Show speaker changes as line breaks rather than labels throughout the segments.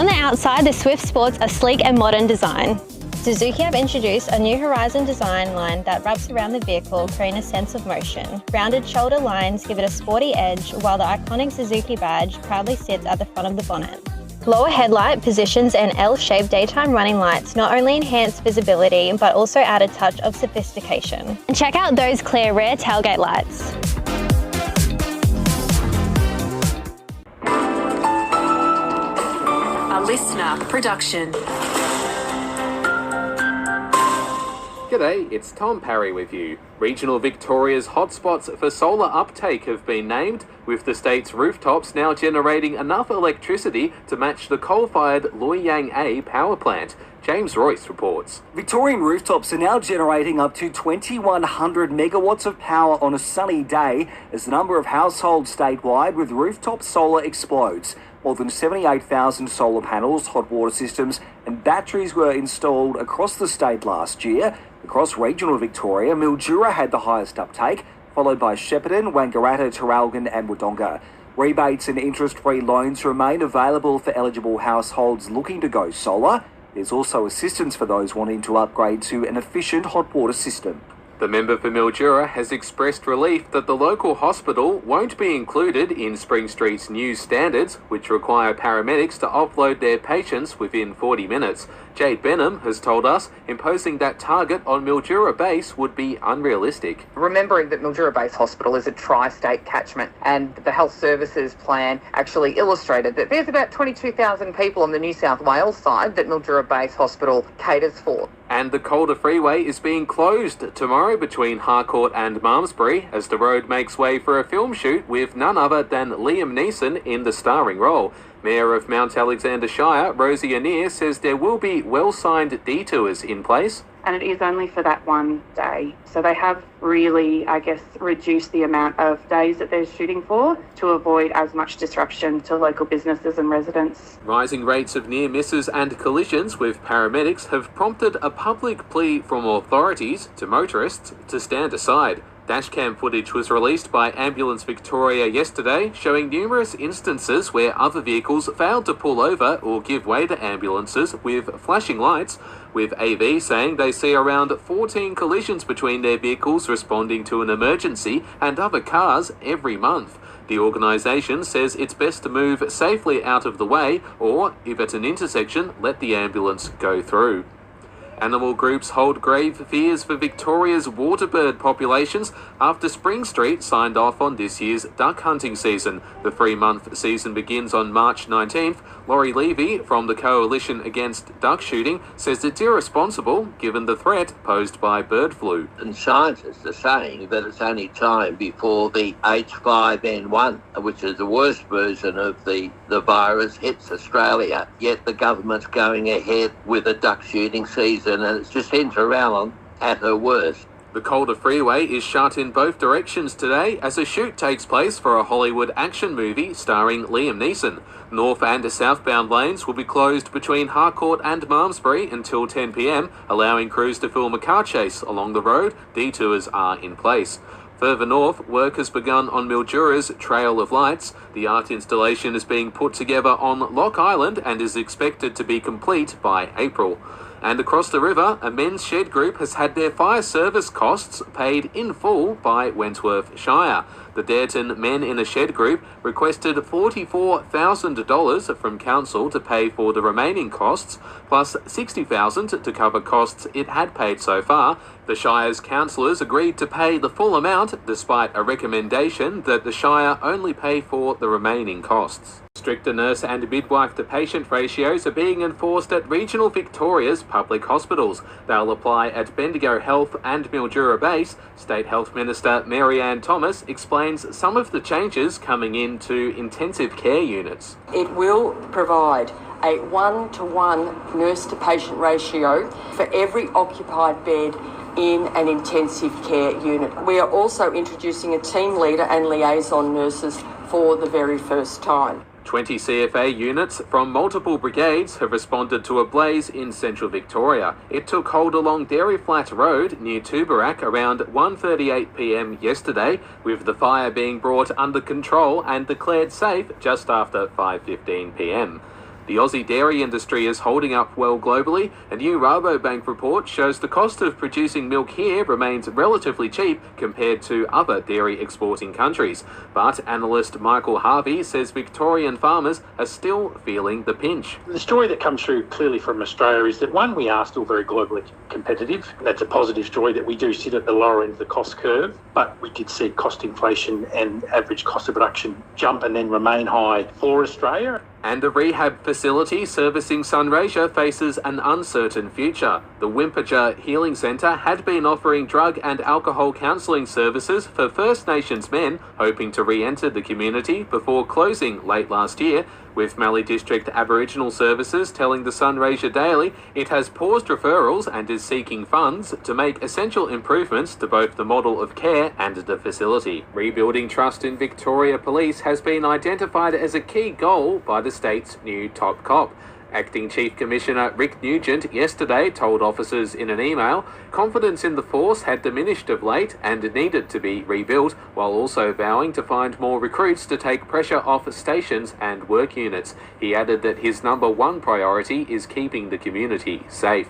On the outside, the Swift sports a sleek and modern design. Suzuki have introduced a new Horizon design line that wraps around the vehicle, creating a sense of motion. Rounded shoulder lines give it a sporty edge, while the iconic Suzuki badge proudly sits at the front of the bonnet. Lower headlight positions and L-shaped daytime running lights not only enhance visibility, but also add a touch of sophistication. And check out those clear rear tailgate lights.
A LISTNR production.
G'day, it's Tom Perri with you. Regional Victoria's hotspots for solar uptake have been named, with the state's rooftops now generating enough electricity to match the coal-fired Loy Yang A power plant. James Royce reports.
Victorian rooftops are now generating up to 2,100 megawatts of power on a sunny day as the number of households statewide with rooftop solar explodes. More than 78,000 solar panels, hot water systems and batteries were installed across the state last year. Across regional Victoria, Mildura had the highest uptake, followed by Shepparton, Wangaratta, Traralgon and Wodonga. Rebates and interest-free loans remain available for eligible households looking to go solar. There's also assistance for those wanting to upgrade to an efficient hot water system.
The member for Mildura has expressed relief that the local hospital won't be included in Spring Street's new standards, which require paramedics to offload their patients within 40 minutes. Jade Benham has told us imposing that target on Mildura Base would be unrealistic.
Remembering that Mildura Base Hospital is a tri-state catchment, and the Health Services Plan actually illustrated that there's about 22,000 people on the New South Wales side that Mildura Base Hospital caters for.
And the Calder Freeway is being closed tomorrow between Harcourt and Malmesbury as the road makes way for a film shoot with none other than Liam Neeson in the starring role. Mayor of Mount Alexander Shire, Rosie Anir, says there will be well-signed detours in place.
And it is only for that one day. So they have really, reduced the amount of days that they're shooting for to avoid as much disruption to local businesses and residents.
Rising rates of near misses and collisions with paramedics have prompted a public plea from authorities to motorists to stand aside. Dashcam footage was released by Ambulance Victoria yesterday, showing numerous instances where other vehicles failed to pull over or give way to ambulances with flashing lights, with AV saying they see around 14 collisions between their vehicles responding to an emergency and other cars every month. The organisation says it's best to move safely out of the way or, if at an intersection, let the ambulance go through. Animal groups hold grave fears for Victoria's waterbird populations after Spring Street signed off on this year's duck hunting season. The 3-month season begins on March 19th. Laurie Levy from the Coalition Against Duck Shooting says it's irresponsible given the threat posed by bird flu.
And scientists are saying that it's only time before the H5N1, which is the worst version of the virus, hits Australia. Yet the government's going ahead with a duck shooting season, and it's just Central Allen at her worst.
The Calder Freeway is shut in both directions today as a shoot takes place for a Hollywood action movie starring Liam Neeson. North and southbound lanes will be closed between Harcourt and Malmesbury until 10 p.m, allowing crews to film a car chase along the road. Detours are in place. Further north, work has begun on Mildura's Trail of Lights. The art installation is being put together on Lock Island and is expected to be complete by April. And across the river, a men's shed group has had their fire service costs paid in full by Wentworth Shire. The Dareton Men in a Shed group requested $44,000 from council to pay for the remaining costs, plus $60,000 to cover costs it had paid so far. The Shire's councillors agreed to pay the full amount, despite a recommendation that the Shire only pay for the remaining costs. Stricter nurse and midwife to patient ratios are being enforced at regional Victoria's public hospitals. They'll apply at Bendigo Health and Mildura Base. State Health Minister Mary-Ann Thomas explains some of the changes coming into intensive care units.
It will provide a 1-to-1 nurse-to-patient ratio for every occupied bed in an intensive care unit. We are also introducing a team leader and liaison nurses for the very first time.
20 CFA units from multiple brigades have responded to a blaze in central Victoria. It took hold along Dairy Flat Road near Tooborac around 1:38 p.m. yesterday, with the fire being brought under control and declared safe just after 5:15 p.m. The Aussie dairy industry is holding up well globally. A new Rabobank report shows the cost of producing milk here remains relatively cheap compared to other dairy exporting countries. But analyst Michael Harvey says Victorian farmers are still feeling the pinch.
The story that comes through clearly from Australia is that, one, we are still very globally competitive. That's a positive story, that we do sit at the lower end of the cost curve, but we did see cost inflation and average cost of production jump and then remain high for Australia.
And a rehab facility servicing Sunraysia faces an uncertain future. The Wimperja Healing Centre had been offering drug and alcohol counselling services for First Nations men hoping to re-enter the community before closing late last year, with Mallee District Aboriginal Services telling the Sunraysia Daily it has paused referrals and is seeking funds to make essential improvements to both the model of care and the facility. Rebuilding trust in Victoria Police has been identified as a key goal by the state's new top cop. Acting Chief Commissioner Rick Nugent yesterday told officers in an email confidence in the force had diminished of late and needed to be rebuilt, while also vowing to find more recruits to take pressure off stations and work units. He added that his number one priority is keeping the community safe.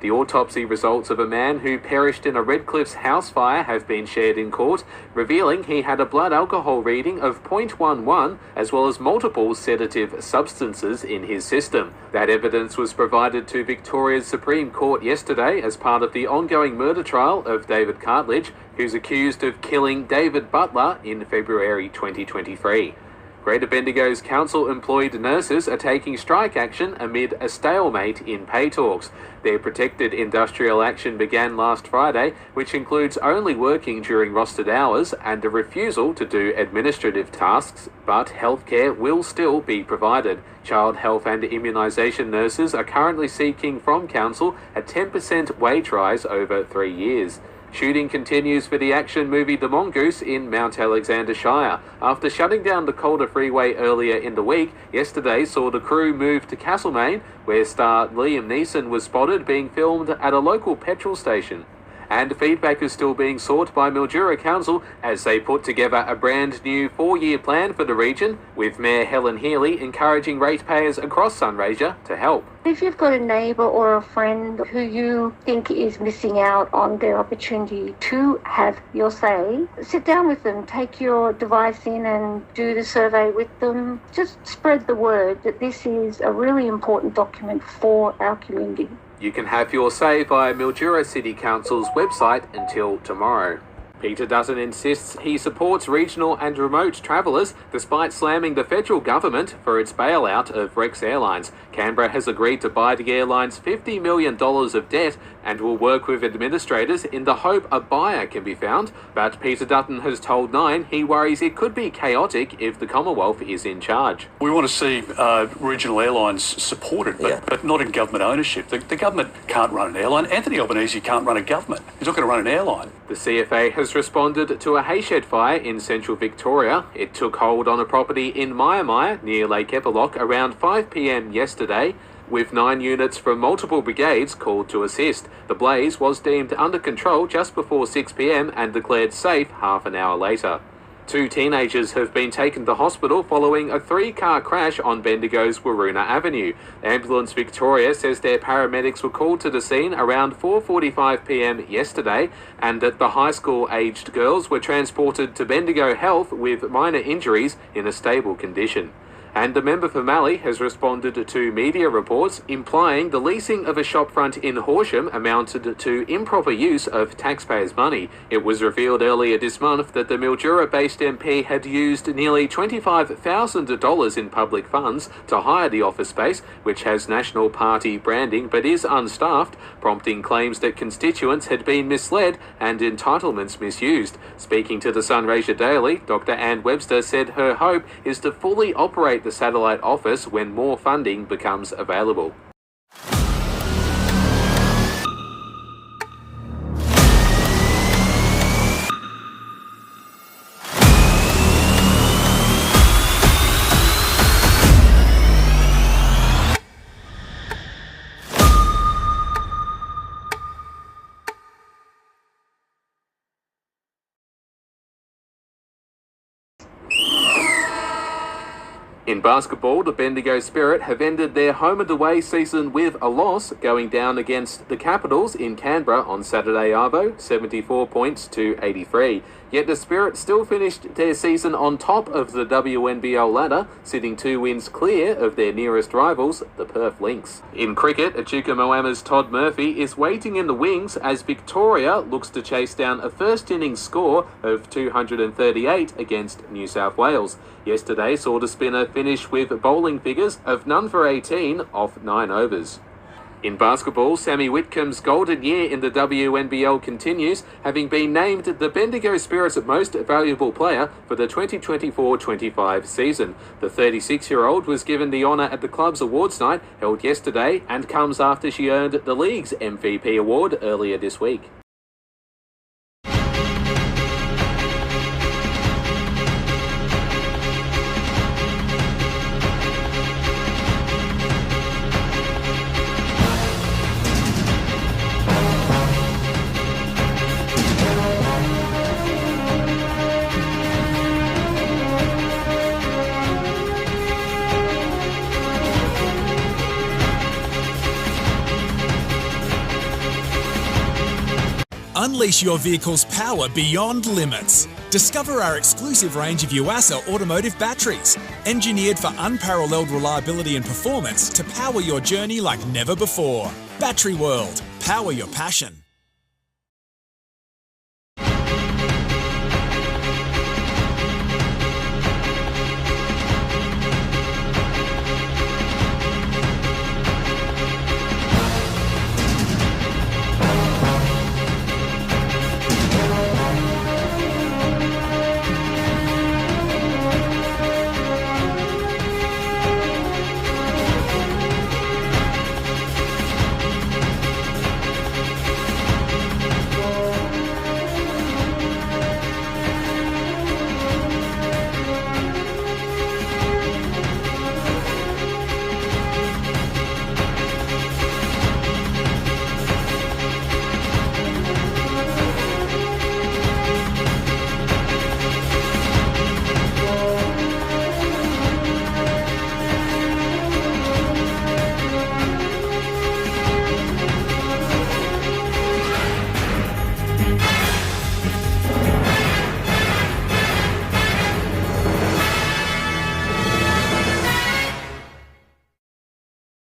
The autopsy results of a man who perished in a Redcliffe's house fire have been shared in court, revealing he had a blood alcohol reading of 0.11 as well as multiple sedative substances in his system. That evidence was provided to Victoria's Supreme Court yesterday as part of the ongoing murder trial of David Cartledge, who's accused of killing David Butler in February 2023. Greater Bendigo's council-employed nurses are taking strike action amid a stalemate in pay talks. Their protected industrial action began last Friday, which includes only working during rostered hours and a refusal to do administrative tasks, but healthcare will still be provided. Child health and immunisation nurses are currently seeking from council a 10% wage rise over 3 years. Shooting continues for the action movie The Mongoose in Mount Alexander Shire. After shutting down the Calder Freeway earlier in the week, yesterday saw the crew move to Castlemaine, where star Liam Neeson was spotted being filmed at a local petrol station. And feedback is still being sought by Mildura Council as they put together a brand new 4-year plan for the region, with Mayor Helen Healy encouraging ratepayers across Sunraysia to help.
If you've got a neighbour or a friend who you think is missing out on their opportunity to have your say, sit down with them, take your device in and do the survey with them. Just spread the word that this is a really important document for our community.
You can have your say via Mildura City Council's website until tomorrow. Peter Dutton insists he supports regional and remote travellers despite slamming the federal government for its bailout of Rex Airlines. Canberra has agreed to buy the airline's $50 million of debt and will work with administrators in the hope a buyer can be found. But Peter Dutton has told Nine he worries it could be chaotic if the Commonwealth is in charge.
We want to see regional airlines supported, but not in government ownership. The government can't run an airline. Anthony Albanese can't run a government. He's not going to run an airline.
The CFA has responded to a hayshed fire in central Victoria. It took hold on a property in Maya near Lake Eppalock around 5 p.m. yesterday, with 9 units from multiple brigades called to assist. The blaze was deemed under control just before 6 p.m. and declared safe half an hour later. 2 teenagers have been taken to hospital following a 3-car crash on Bendigo's Waroona Avenue. Ambulance Victoria says their paramedics were called to the scene around 4:45 p.m. yesterday, and that the high school-aged girls were transported to Bendigo Health with minor injuries in a stable condition. And the member for Mallee has responded to media reports implying the leasing of a shopfront in Horsham amounted to improper use of taxpayers' money. It was revealed earlier this month that the Mildura-based MP had used nearly $25,000 in public funds to hire the office space, which has National Party branding but is unstaffed, prompting claims that constituents had been misled and entitlements misused. Speaking to the Sunraysia Daily, Dr. Anne Webster said her hope is to fully operate the satellite office when more funding becomes available. In basketball, the Bendigo Spirit have ended their home and away season with a loss, going down against the Capitals in Canberra on Saturday arvo, 74 points to 83. Yet the Spirit still finished their season on top of the WNBL ladder, sitting 2 wins clear of their nearest rivals, the Perth Lynx. In cricket, Echuca Moama's Todd Murphy is waiting in the wings as Victoria looks to chase down a first innings score of 238 against New South Wales. Yesterday saw the spinner finish with bowling figures of none for 18 off 9 overs. In basketball, Sammy Whitcomb's golden year in the WNBL continues, having been named the Bendigo Spirit's most valuable player for the 2024-25 season. The 36-year-old was given the honour at the club's awards night held yesterday and comes after she earned the league's MVP award earlier this week.
Unleash your vehicle's power beyond limits. Discover our exclusive range of Yuasa automotive batteries, engineered for unparalleled reliability and performance to power your journey like never before. Battery World. Power your passion.